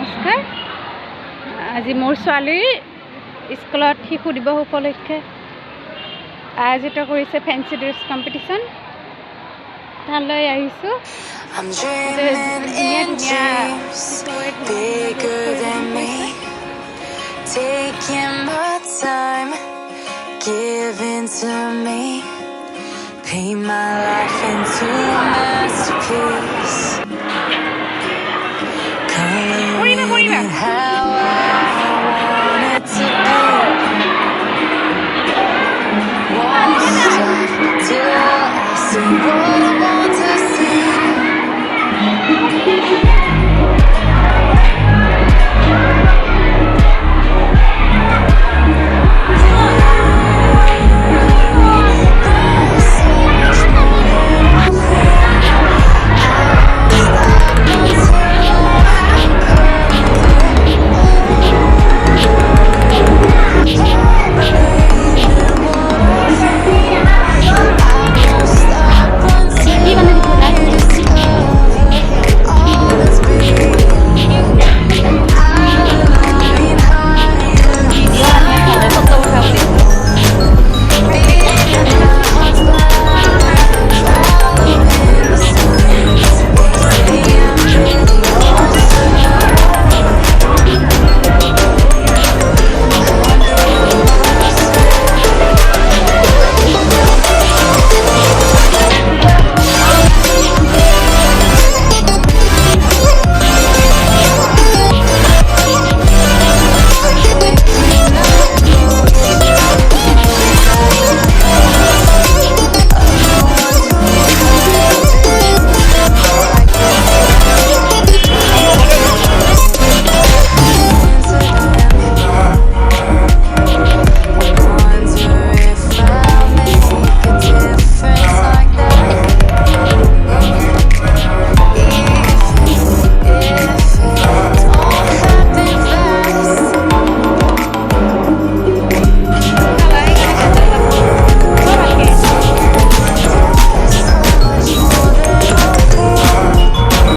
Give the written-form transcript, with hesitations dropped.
নমস্কাৰ। আজি মোৰ ছোৱালীৰ স্কুলত শিশু দিৱস উপলক্ষে আয়োজিত কৰিছে ফেঞ্চি ড্ৰেছ কম্পিটিশ্যন। তালৈ আহিছোঁ। ধুনীয়া ধুনীয়া Paint my life into a masterpiece. Coloring it how I want it to be. Won't stop till I see what I want to see.